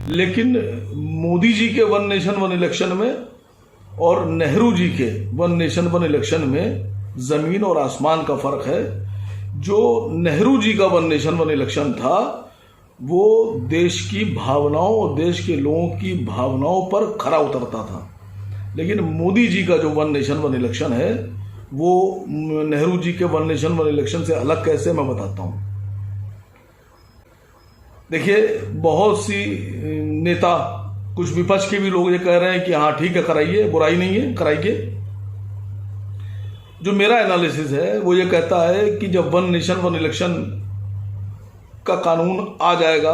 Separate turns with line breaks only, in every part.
लेकिन मोदी जी के one nation one election में और नेहरू जी के वन नेशन वन इलेक्शन में जमीन और आसमान का फर्क है। जो नेहरू जी का वन नेशन वन इलेक्शन था वो देश की भावनाओं और देश के लोगों की भावनाओं पर खरा उतरता था, लेकिन मोदी जी का जो वन नेशन वन इलेक्शन है वो नेहरू जी के वन नेशन वन इलेक्शन से अलग कैसे, मैं बताता हूं। देखिए, बहुत सी नेता, कुछ विपक्ष के भी लोग ये कह रहे हैं कि हाँ ठीक है कराइए, बुराई नहीं है कराइए। जो मेरा एनालिसिस है वो ये कहता है कि जब वन नेशन वन इलेक्शन का कानून आ जाएगा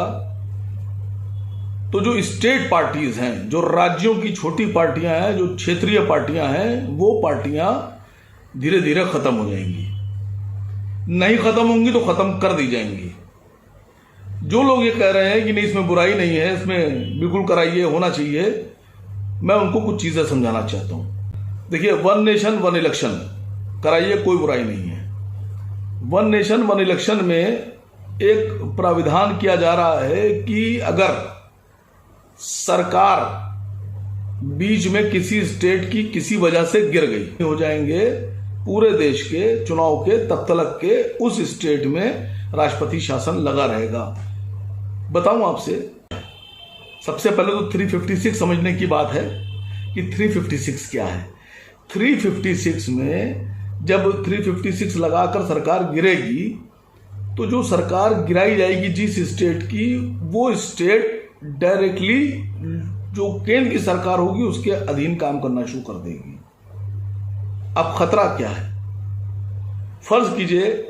तो जो स्टेट पार्टीज हैं, जो राज्यों की छोटी पार्टियां हैं, जो क्षेत्रीय पार्टियां हैं, वो पार्टियां धीरे धीरे खत्म हो जाएंगी। नहीं खत्म होंगी तो खत्म कर दी जाएंगी। जो लोग ये कह रहे हैं कि नहीं इसमें बुराई नहीं है, इसमें बिल्कुल कराइए, होना चाहिए, मैं उनको कुछ चीजें समझाना चाहता हूं। देखिए, वन नेशन वन इलेक्शन कराइए, कोई बुराई नहीं है। वन नेशन वन इलेक्शन में एक प्राविधान किया जा रहा है कि अगर सरकार बीच में किसी स्टेट की किसी वजह से गिर गई, हो जाएंगे पूरे देश के चुनाव के तब तक के उस स्टेट में राष्ट्रपति शासन लगा रहेगा। बताऊं आपसे, सबसे पहले तो 356 समझने की बात है कि 356 क्या है। 356 में जब 356 लगाकर सरकार गिरेगी तो जो सरकार गिराई जाएगी जिस स्टेट की, वो स्टेट डायरेक्टली जो केंद्र की सरकार होगी उसके अधीन काम करना शुरू कर देगी। अब खतरा क्या है? फर्ज कीजिए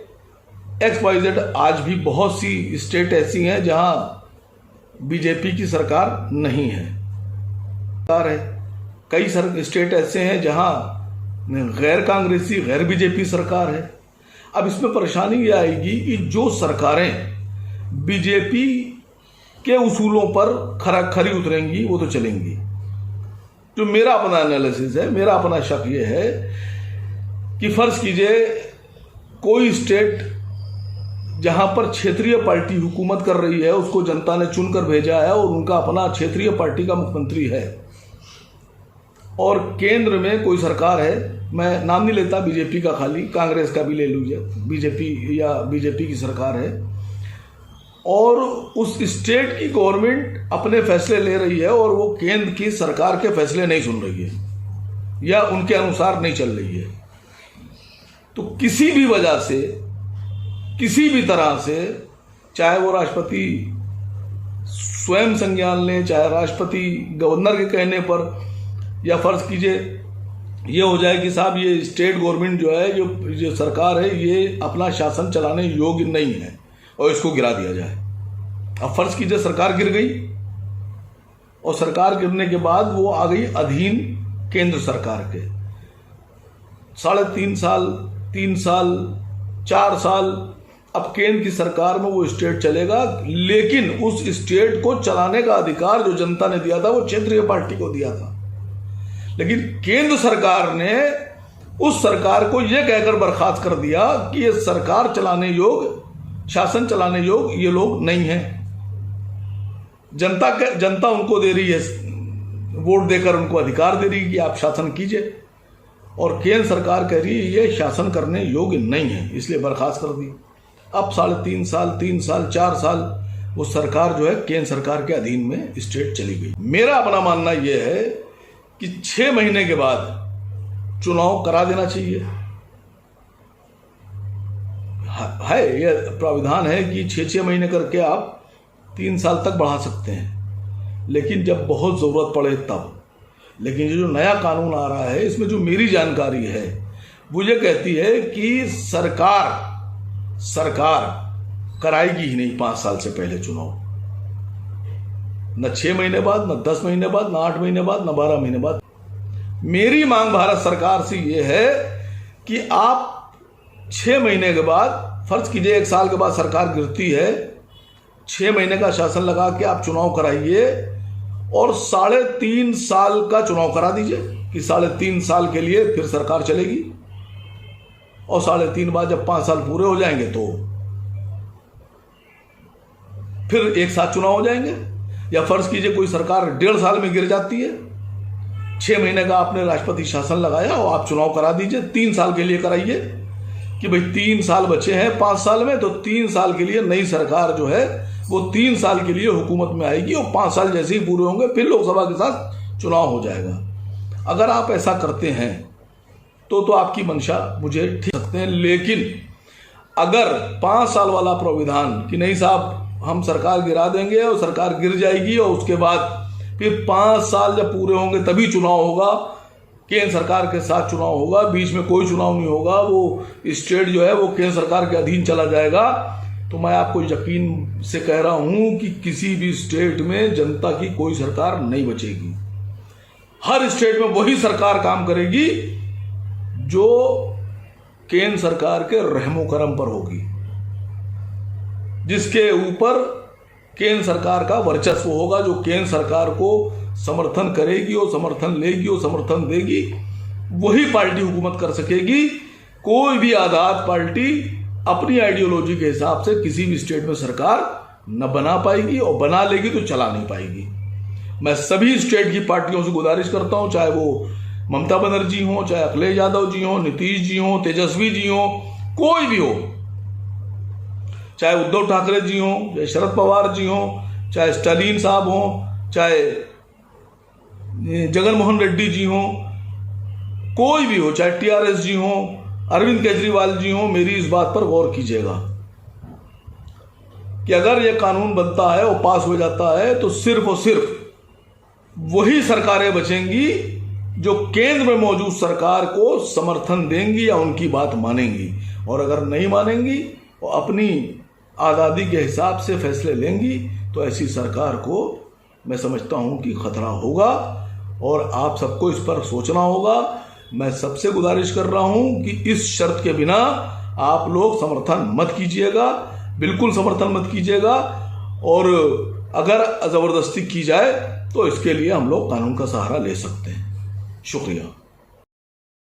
XYZ, आज भी बहुत सी स्टेट ऐसी हैं जहां बीजेपी की सरकार नहीं है, कई स्टेट ऐसे हैं जहां गैर कांग्रेसी गैर बीजेपी सरकार है। अब इसमें परेशानी ये आएगी कि जो सरकारें बीजेपी के उसूलों पर खरी उतरेंगी वो तो चलेंगी। जो मेरा अपना एनालिसिस है, मेरा अपना शक ये है कि फर्ज कीजिए कोई स्टेट जहां पर क्षेत्रीय पार्टी हुकूमत कर रही है, उसको जनता ने चुनकर भेजा है और उनका अपना क्षेत्रीय पार्टी का मुख्यमंत्री है, और केंद्र में कोई सरकार है, मैं नाम नहीं लेता बीजेपी का, खाली कांग्रेस का भी ले लीजिए, बीजेपी की सरकार है, और उस स्टेट की गवर्नमेंट अपने फैसले ले रही है और वो केंद्र की सरकार के फैसले नहीं सुन रही है या उनके अनुसार नहीं चल रही है, तो किसी भी वजह से, किसी भी तरह से, चाहे वो राष्ट्रपति स्वयं संज्ञान लें, चाहे राष्ट्रपति गवर्नर के कहने पर, या फर्ज कीजिए ये हो जाए कि साहब ये स्टेट गवर्नमेंट जो है, जो सरकार है, ये अपना शासन चलाने योग्य नहीं है और इसको गिरा दिया जाए। अब फर्ज कीजिए सरकार गिर गई और सरकार गिरने के बाद वो आ गई अधीन केंद्र सरकार के। 3.5 साल, 3 साल, 4 साल अब केंद्र की सरकार में वो स्टेट चलेगा, लेकिन उस स्टेट को चलाने का अधिकार जो जनता ने दिया था वो क्षेत्रीय पार्टी को दिया था। लेकिन केंद्र सरकार ने उस सरकार को यह कहकर बर्खास्त कर दिया कि ये सरकार चलाने योग्य, शासन चलाने योग्य ये लोग नहीं हैं। जनता उनको दे रही है, वोट देकर उनको अधिकार दे रही है कि आप शासन कीजिए, और केंद्र सरकार कह रही है ये शासन करने योग्य नहीं है, इसलिए बर्खास्त कर दी। अब 3.5 साल, 3 साल, 4 साल वो सरकार जो है केंद्र सरकार के अधीन में स्टेट चली गई। मेरा अपना मानना यह है कि 6 महीने के बाद चुनाव करा देना चाहिए। है ये प्राविधान है कि 6 महीने करके आप 3 साल तक बढ़ा सकते हैं, लेकिन जब बहुत जरूरत पड़े तब। लेकिन जो नया कानून आ रहा है, इसमें जो मेरी जानकारी है वो ये कहती है कि सरकार कराएगी ही नहीं 5 साल से पहले चुनाव, न 6 महीने बाद, न 10 महीने बाद, न 8 महीने बाद, न 12 महीने बाद। मेरी मांग भारत सरकार से ये है कि आप 6 महीने के बाद, फर्ज कीजिए 1 साल के बाद सरकार गिरती है, 6 महीने का शासन लगा के आप चुनाव कराइए और 3.5 साल का चुनाव करा दीजिए कि 3.5 साल के लिए फिर सरकार चलेगी, और 3.5 बाद जब 5 साल पूरे हो जाएंगे तो फिर एक साथ चुनाव हो जाएंगे। या फर्ज कीजिए कोई सरकार 1.5 साल में गिर जाती है, 6 महीने का आपने राष्ट्रपति शासन लगाया और आप चुनाव करा दीजिए, 3 साल के लिए कराइए कि भाई 3 साल बचे हैं 5 साल में, तो 3 साल के लिए नई सरकार जो है वो 3 साल के लिए हुकूमत में आएगी और 5 साल जैसे ही पूरे होंगे फिर लोकसभा के साथ चुनाव हो जाएगा। अगर आप ऐसा करते हैं तो आपकी मंशा मुझे ठीक सकते हैं, लेकिन अगर 5 साल वाला प्राविधान कि नहीं साहब हम सरकार गिरा देंगे और सरकार गिर जाएगी और उसके बाद फिर 5 साल जब पूरे होंगे तभी चुनाव होगा, केंद्र सरकार के साथ चुनाव होगा, बीच में कोई चुनाव नहीं होगा, वो स्टेट जो है वो केंद्र सरकार के अधीन चला जाएगा, तो मैं आपको यकीन से कह रहा हूं कि किसी भी स्टेट में जनता की कोई सरकार नहीं बचेगी। हर स्टेट में वही सरकार काम करेगी जो केंद्र सरकार के रहमो करम पर होगी, जिसके ऊपर केंद्र सरकार का वर्चस्व होगा, जो केंद्र सरकार को समर्थन करेगी और समर्थन लेगी और समर्थन देगी, वही पार्टी हुकूमत कर सकेगी। कोई भी आजाद पार्टी अपनी आइडियोलॉजी के हिसाब से किसी भी स्टेट में सरकार न बना पाएगी, और बना लेगी तो चला नहीं पाएगी। मैं सभी स्टेट की पार्टियों से गुजारिश करता हूं, चाहे वो ममता बनर्जी हो, चाहे अखिलेश यादव जी हो, नीतीश जी हो, तेजस्वी जी हो, कोई भी हो, चाहे उद्धव ठाकरे जी हो, चाहे शरद पवार जी हो, चाहे स्टालिन साहब हो, चाहे जगन मोहन रेड्डी जी हो, कोई भी हो, चाहे टीआरएस जी हो, अरविंद केजरीवाल जी हो, मेरी इस बात पर गौर कीजिएगा कि अगर यह कानून बनता है और पास हो जाता है तो सिर्फ और सिर्फ वही सरकारें बचेंगी जो केंद्र में मौजूद सरकार को समर्थन देंगी या उनकी बात मानेंगी, और अगर नहीं मानेंगी और अपनी आज़ादी के हिसाब से फैसले लेंगी तो ऐसी सरकार को मैं समझता हूं कि खतरा होगा और आप सबको इस पर सोचना होगा। मैं सबसे गुजारिश कर रहा हूं कि इस शर्त के बिना आप लोग समर्थन मत कीजिएगा, बिल्कुल समर्थन मत कीजिएगा, और अगर ज़बरदस्ती की जाए तो इसके लिए हम लोग कानून का सहारा ले सकते हैं। शुक्रिया।